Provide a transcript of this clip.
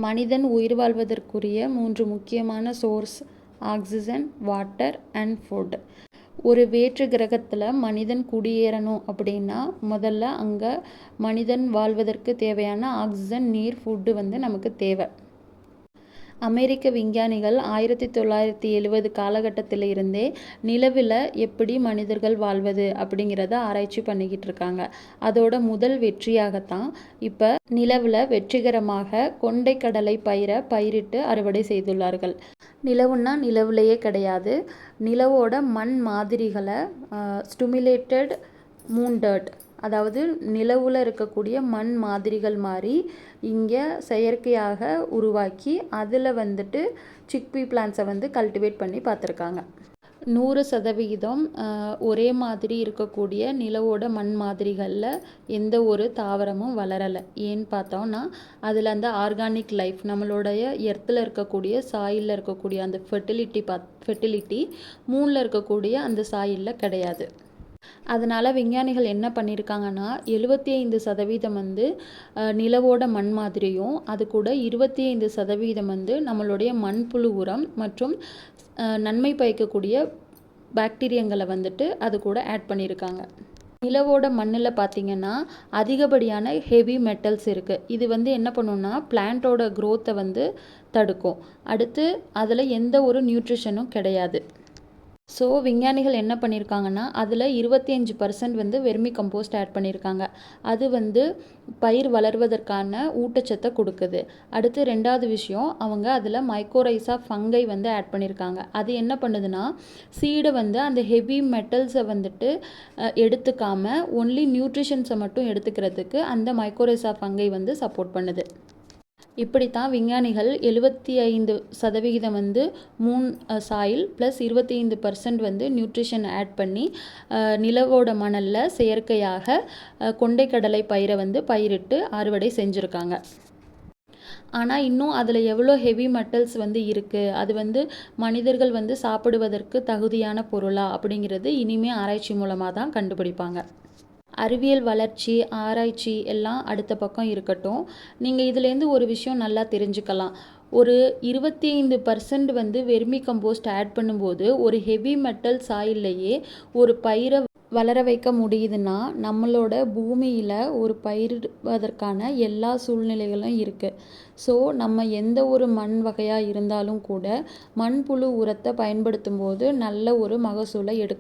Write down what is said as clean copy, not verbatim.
மனிதன் உயிர் வாழ்வதற்குரிய 3 முக்கியமான source oxygen, water and food. ஒரு வேற்று கிரகத்தில் மனிதன் குடியேறணும் அப்படின்னா முதல்ல அங்கே மனிதன் வாழ்வதற்கு தேவையான ஆக்சிஜன், நீர், ஃபுட்டு நமக்கு தேவை. அமெரிக்க விஞ்ஞானிகள் 1970 காலகட்டத்தில் இருந்தே நிலவில் எப்படி மனிதர்கள் வாழ்வது அப்படிங்கிறத ஆராய்ச்சி பண்ணிக்கிட்டு இருக்காங்க. அதோட முதல் வெற்றியாகத்தான் இப்போ நிலவில் வெற்றிகரமாக கொண்டைக்கடலை பயிரிட்டு அறுவடை செய்துள்ளார்கள். நிலவுன்னா நிலவுலையே கிடையாது, நிலவோட மண் மாதிரிகளை ஸ்டிமுலேட்டட் மூன் டர்ட், அதாவது நிலவில் இருக்கக்கூடிய மண் மாதிரிகள் மாதிரி இங்கே செயற்கையாக உருவாக்கி அதில் சிக்பீ பிளான்ஸை கல்டிவேட் பண்ணி பார்த்துருக்காங்க. 100% ஒரே மாதிரி இருக்கக்கூடிய நிலவோட மண் மாதிரிகளில் எந்த ஒரு தாவரமும் வளரலை. ஏன்னு பார்த்தோம்னா அதில் அந்த ஆர்கானிக் லைஃப், நம்மளுடைய எர்த்தில் இருக்கக்கூடிய சாயிலில் இருக்கக்கூடிய அந்த ஃபெர்டிலிட்டி மூணில் இருக்கக்கூடிய அந்த சாயிலில் கிடையாது. அதனால் விஞ்ஞானிகள் என்ன பண்ணியிருக்காங்கன்னா 75% நிலவோட மண் மாதிரியும் அது கூட 25% நம்மளுடைய மண்புழு உரம் மற்றும் நன்மை பயக்கக்கூடிய பாக்டீரியங்களை அது கூட ஆட் பண்ணியிருக்காங்க. நிலவோட மண்ணில் பார்த்திங்கன்னா அதிகப்படியான ஹெவி மெட்டல்ஸ் இருக்குது. இது என்ன பண்ணுன்னா பிளான்ட்டோட க்ரோத்தை தடுக்கும். அடுத்து அதில் எந்த ஒரு நியூட்ரிஷனும் கிடையாது. ஸோ விஞ்ஞானிகள் என்ன பண்ணியிருக்காங்கன்னா அதில் 25% வெர்மி கம்போஸ்ட் ஆட் பண்ணியிருக்காங்க. அது பயிர் வளர்வதற்கான ஊட்டச்சத்தை கொடுக்குது. அடுத்து 2வது விஷயம், அவங்க அதில் மைக்கோரைசா ஃபங்கை ஆட் பண்ணியிருக்காங்க. அது என்ன பண்ணுதுன்னா சீடை அந்த ஹெவி மெட்டல்ஸை எடுத்துக்காமல் ஒன்லி நியூட்ரிஷன்ஸை மட்டும் எடுத்துக்கிறதுக்கு அந்த மைக்கோரைசா ஃபங்கை சப்போர்ட் பண்ணுது. இப்படித்தான் விஞ்ஞானிகள் 75% moon soil plus 25% nutrition add பண்ணி நிலவோட மணலில் செயற்கையாக கொண்டைக்கடலை பயிரிட்டு அறுவடை செஞ்சுருக்காங்க. ஆனால் இன்னும் அதில் எவ்வளோ ஹெவி மெட்டல்ஸ் இருக்குது, அது மனிதர்கள் சாப்பிடுவதற்கு தகுதியான பொருளா அப்படிங்கிறது இனிமேல் ஆராய்ச்சி மூலமாக தான் கண்டுபிடிப்பாங்க. அறிவியல் வளர்ச்சி, ஆராய்ச்சி எல்லாம் அடுத்த பக்கம் இருக்கட்டும். நீங்கள் இதுலேருந்து ஒரு விஷயம் நல்லா தெரிஞ்சுக்கலாம். ஒரு 25% வெர்மி கம்போஸ்ட் ஆட் பண்ணும்போது ஒரு ஹெவி மெட்டல் சாயில்லையே ஒரு பயிரை வளர வைக்க முடியுதுன்னா நம்மளோட பூமியில் ஒரு பயிரிடுவதற்கான எல்லா சூழ்நிலைகளும் இருக்குது. ஸோ நம்ம எந்த ஒரு மண் வகையாக இருந்தாலும் கூட மண்புழு உரத்தை பயன்படுத்தும் போது நல்ல ஒரு மகசூலை எடுக்க